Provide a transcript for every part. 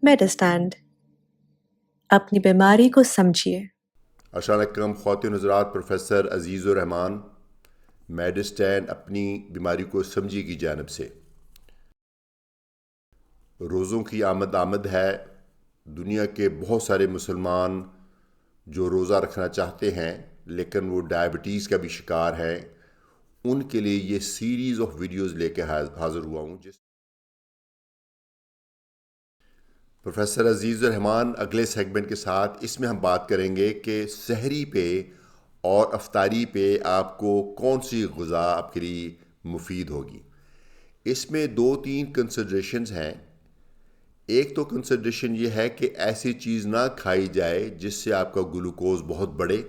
میڈسٹینڈ اپنی بیماری کو سمجھیے۔ السلام علیکم خواتین حضرات، پروفیسر عزیز الرحمان میڈسٹینڈ اپنی بیماری کو سمجھی کی جانب سے روزوں کی آمد ہے۔ دنیا کے بہت سارے مسلمان جو روزہ رکھنا چاہتے ہیں لیکن وہ ڈائبٹیز کا بھی شکار ہیں، ان کے لیے یہ سیریز آف ویڈیوز لے کے حاضر ہوا ہوں۔ پروفیسر عزیز الرحمان اگلے سیگمنٹ کے ساتھ اس میں ہم بات کریں گے کہ سحری پہ اور افطاری پہ آپ کو کون سی غذا آپ کے لیے مفید ہوگی۔ اس میں 2-3 کنسیڈریشنز ہیں۔ ایک تو کنسیڈریشن یہ ہے کہ ایسی چیز نہ کھائی جائے جس سے آپ کا گلوکوز بہت بڑھے،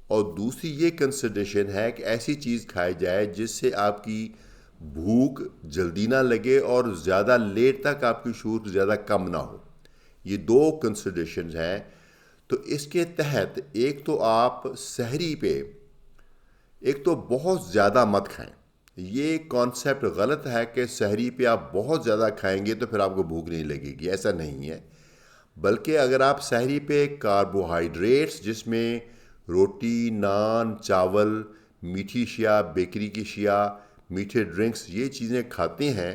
اور دوسری یہ کنسیڈریشن ہے کہ ایسی چیز کھائی جائے جس سے آپ کی بھوک جلدی نہ لگے اور زیادہ لیٹ تک آپ کی شور زیادہ کم نہ ہو۔ یہ 2 کنسیڈریشنز ہیں۔ تو اس کے تحت ایک تو آپ سحری پہ ایک تو بہت زیادہ مت کھائیں۔ یہ کانسیپٹ غلط ہے کہ سحری پہ آپ بہت زیادہ کھائیں گے تو پھر آپ کو بھوک نہیں لگے گی، ایسا نہیں ہے۔ بلکہ اگر آپ سحری پہ کاربوہائیڈریٹس جس میں روٹی، نان، چاول، میٹھی اشیاء، بیکری کی اشیاء، میٹھے ڈرنکس، یہ چیزیں کھاتے ہیں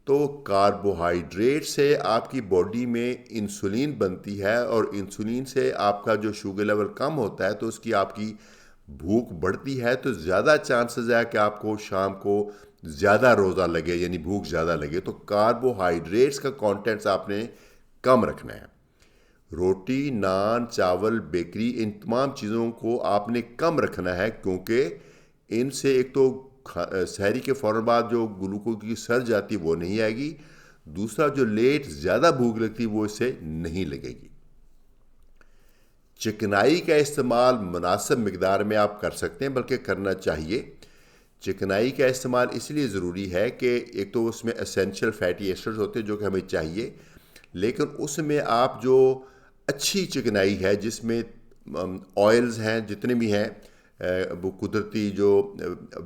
تو کاربوہائیڈریٹ سے آپ کی باڈی میں انسولین بنتی ہے، اور انسولین سے آپ کا جو شوگر لیول کم ہوتا ہے تو اس کی آپ کی بھوک بڑھتی ہے، تو زیادہ چانسز ہے کہ آپ کو شام کو زیادہ روزہ لگے، یعنی بھوک زیادہ لگے۔ تو کاربوہائیڈریٹس کا کانٹینٹس آپ نے کم رکھنا ہے۔ روٹی، نان، چاول، بیکری، ان تمام چیزوں کو آپ نے کم رکھنا ہے، کیونکہ ان سے ایک تو سحری کے فوراً بعد جو گلوکوز کی سرج جاتی وہ نہیں آئے گی، دوسرا جو لیٹ زیادہ بھوک لگتی وہ اس سے نہیں لگے گی۔ چکنائی کا استعمال مناسب مقدار میں آپ کر سکتے ہیں، بلکہ کرنا چاہیے۔ چکنائی کا استعمال اس لیے ضروری ہے کہ ایک تو اس میں اسینشل فیٹی ایسڈز ہوتے ہیں جو کہ ہمیں چاہیے، لیکن اس میں آپ جو اچھی چکنائی ہے جس میں آئلز ہیں جتنے بھی ہیں، وہ قدرتی جو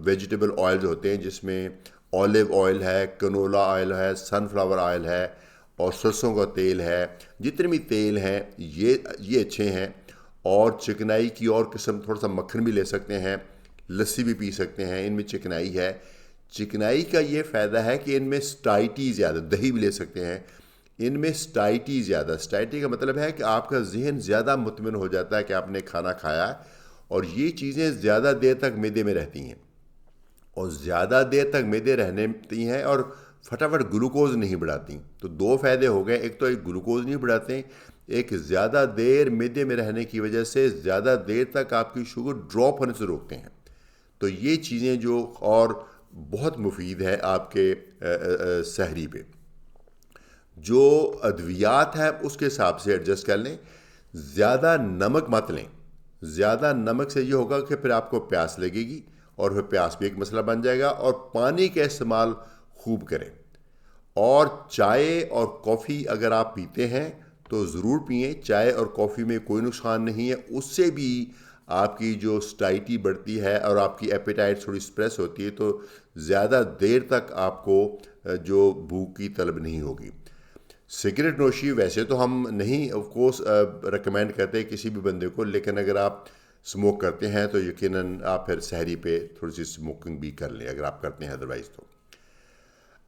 ویجیٹیبل آئلز ہوتے ہیں جس میں اولیو آئل ہے، کنولا آئل ہے، سن فلاور آئل ہے، اور سرسوں کا تیل ہے، جتنے بھی تیل ہیں یہ اچھے ہیں۔ اور چکنائی کی اور قسم تھوڑا سا مکھن بھی لے سکتے ہیں، لسی بھی پی سکتے ہیں، ان میں چکنائی ہے۔ چکنائی کا یہ فائدہ ہے کہ ان میں سٹائٹی زیادہ، دہی بھی لے سکتے ہیں، ان میں سٹائٹی زیادہ، سٹائٹی کا مطلب ہے کہ آپ کا ذہن زیادہ مطمئن ہو جاتا ہے کہ آپ نے کھانا کھایا، اور یہ چیزیں زیادہ دیر تک معدے میں رہتی ہیں، اور زیادہ دیر تک معدے رہتی ہیں اور فٹافٹ گلوکوز نہیں بڑھاتی۔ تو 2 فائدے ہو گئے، ایک تو ایک گلوکوز نہیں بڑھاتے، ایک زیادہ دیر معدے میں رہنے کی وجہ سے زیادہ دیر تک آپ کی شوگر ڈراپ ہونے سے روکتے ہیں۔ تو یہ چیزیں جو اور بہت مفید ہے آپ کے سحری پہ۔ جو ادویات ہیں اس کے حساب سے ایڈجسٹ کر لیں، زیادہ نمک مت لیں۔ زیادہ نمک سے یہ ہوگا کہ پھر آپ کو پیاس لگے گی، اور پھر پیاس بھی ایک مسئلہ بن جائے گا۔ اور پانی کا استعمال خوب کریں، اور چائے اور کافی اگر آپ پیتے ہیں تو ضرور پئیں۔ چائے اور کافی میں کوئی نقصان نہیں ہے، اس سے بھی آپ کی جو سٹائٹی بڑھتی ہے اور آپ کی ایپیٹائٹ تھوڑی سپریس ہوتی ہے، تو زیادہ دیر تک آپ کو جو بھوک کی طلب نہیں ہوگی۔ سگریٹ نوشی ویسے تو ہم نہیں آف کورس ریکمینڈ کرتے کسی بھی بندے کو، لیکن اگر آپ اسموک کرتے ہیں تو یقیناً آپ پھر سحری پہ تھوڑی سی اسموکنگ بھی کر لیں اگر آپ کرتے ہیں، ادروائز تو۔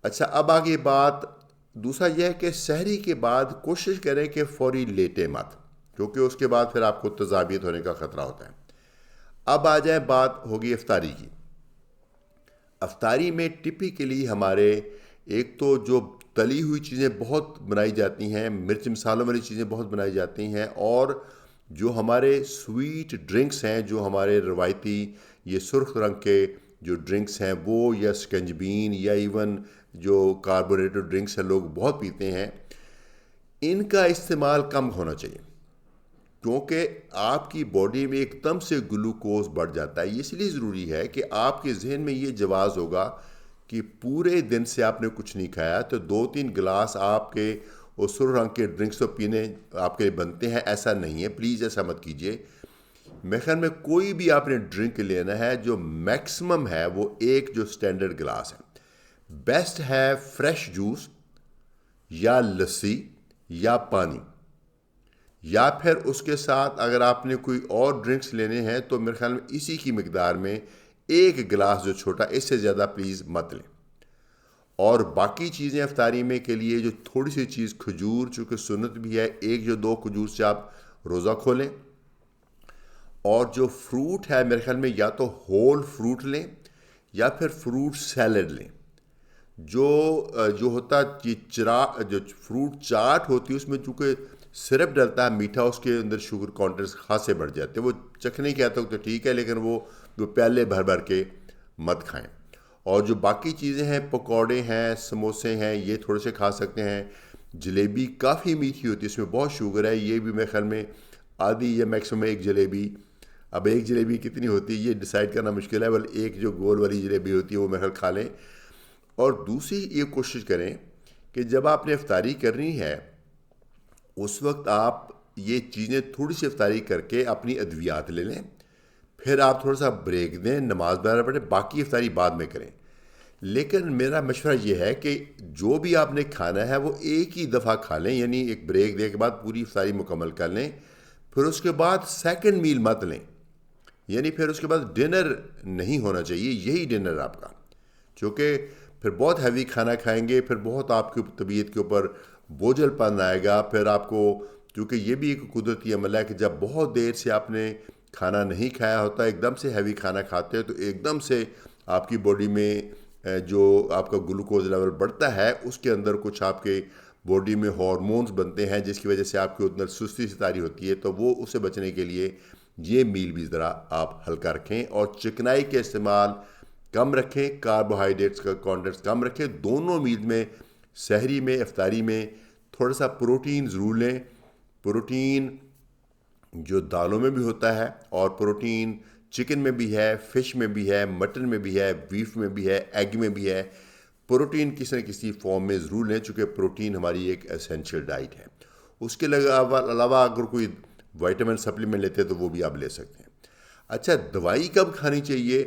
اچھا، اب آگے بات دوسرا یہ ہے کہ سحری کے بعد کوشش کریں کہ فوری لیٹے مت، کیونکہ اس کے بعد پھر آپ کو تذابیت ہونے کا خطرہ ہوتا ہے۔ اب آ جائیں، بات ہوگی افطاری کی۔ افطاری میں ٹپیکلی ہمارے ایک تو جو تلی ہوئی چیزیں بہت بنائی جاتی ہیں، مرچ مسالوں والی چیزیں بہت بنائی جاتی ہیں، اور جو ہمارے سویٹ ڈرنکس ہیں، جو ہمارے روایتی یہ سرخ رنگ کے جو ڈرنکس ہیں وہ، یا سکنجبین، یا ایون جو کاربونیٹڈ ڈرنکس ہیں لوگ بہت پیتے ہیں، ان کا استعمال کم ہونا چاہیے، کیونکہ آپ کی باڈی میں ایک دم سے گلوکوز بڑھ جاتا ہے۔ اس لیے ضروری ہے کہ آپ کے ذہن میں یہ جواز ہوگا کہ پورے دن سے آپ نے کچھ نہیں کھایا تو 2-3 گلاس آپ کے وہ سرخ رنگ کے ڈرنکس تو پینے آپ کے بنتے ہیں، ایسا نہیں ہے، پلیز ایسا مت کیجیے۔ میرے خیال میں کوئی بھی آپ نے ڈرنک لینا ہے جو میکسیمم ہے وہ ایک جو سٹینڈرڈ گلاس ہے۔ بیسٹ ہے فریش جوس یا لسی، یا پانی، یا پھر اس کے ساتھ اگر آپ نے کوئی اور ڈرنکس لینے ہیں تو میرے خیال میں اسی کی مقدار میں ایک گلاس جو چھوٹا، اس سے زیادہ پلیز مت لیں۔ اور باقی چیزیں افطاری میں کے لیے جو تھوڑی سی چیز کھجور، چونکہ سنت بھی ہے، ایک جو دو کھجور سے آپ روزہ کھولیں، اور جو فروٹ ہے میرے خیال میں یا تو ہول فروٹ لیں یا پھر فروٹ سیلڈ لیں۔ جو ہوتا ہے جو فروٹ چاٹ ہوتی ہے، اس میں چونکہ سرپ ڈلتا ہے میٹھا، اس کے اندر شوگر کانٹینٹس خاصے بڑھ جاتے ہیں۔ وہ چکھنے کے آتا تو ٹھیک ہے، لیکن وہ پیالے بھر بھر کے مت کھائیں۔ اور جو باقی چیزیں ہیں، پکوڑے ہیں، سموسے ہیں، یہ تھوڑے سے کھا سکتے ہیں۔ جلیبی کافی میٹھی ہوتی ہے، اس میں بہت شوگر ہے، یہ بھی میرے خیال میں آدھی یا میکسیمم ایک جلیبی، اب ایک جلیبی کتنی ہوتی ہے یہ ڈیسائیڈ کرنا مشکل ہے، بل ایک جو گول والی جلیبی ہوتی ہے وہ میرے خیال کھا لیں۔ اور دوسری یہ کوشش کریں کہ جب آپ نے افطاری کرنی ہے اس وقت آپ یہ چیزیں تھوڑی سی افطاری کر کے اپنی ادویات لے لیں، پھر آپ تھوڑا سا بریک دیں، نماز وغیرہ پڑھیں، باقی افطاری بعد میں کریں۔ لیکن میرا مشورہ یہ ہے کہ جو بھی آپ نے کھانا ہے وہ ایک ہی دفعہ کھا لیں، یعنی ایک بریک دے کے بعد پوری افطاری مکمل کر لیں، پھر اس کے بعد سیکنڈ میل مت لیں، یعنی پھر اس کے بعد ڈنر نہیں ہونا چاہیے، یہی ڈنر آپ کا، چونکہ پھر بہت ہیوی کھانا کھائیں گے، پھر بہت آپ کی طبیعت کے اوپر بوجھل پن آئے گا، پھر آپ کو، کیونکہ یہ بھی ایک قدرتی عمل ہے کہ جب بہت دیر سے آپ نے کھانا نہیں کھایا ہوتا، ایک دم سے ہیوی کھانا کھاتے ہیں تو ایک دم سے آپ کی باڈی میں جو آپ کا گلوکوز لیول بڑھتا ہے، اس کے اندر کچھ آپ کے باڈی میں ہارمونز بنتے ہیں جس کی وجہ سے آپ کے اندر سستی ستاری ہوتی ہے، تو وہ اس سے بچنے کے لیے یہ میل بھی ذرا آپ ہلکا رکھیں اور چکنائی کے استعمال کم رکھیں، کاربوہائیڈریٹس کا کانٹینٹس کم رکھیں۔ دونوں میل میں، سحری میں، افطاری میں تھوڑا سا پروٹین ضرور لیں۔ پروٹین جو دالوں میں بھی ہوتا ہے، اور پروٹین چکن میں بھی ہے، فش میں بھی ہے، مٹن میں بھی ہے، بیف میں بھی ہے، ایگ میں بھی ہے۔ پروٹین کسی نہ کسی فارم میں ضرور لیں، چونکہ پروٹین ہماری ایک اسینشیل ڈائٹ ہے۔ اس کے علاوہ اگر کوئی وائٹامن سپلیمنٹ لیتے ہیں تو وہ بھی آپ لے سکتے ہیں۔ اچھا، دوائی کب کھانی چاہیے؟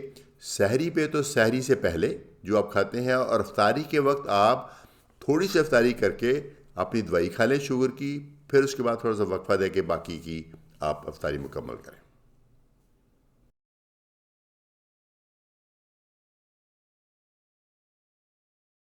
سحری پہ تو سحری سے پہلے جو آپ کھاتے ہیں، اور افطاری کے وقت آپ تھوڑی سی افطاری کر کے اپنی دوائی کھا لیں شوگر کی، پھر اس کے بعد تھوڑا سا وقفہ دے کے باقی کی آپ افطاری مکمل کریں۔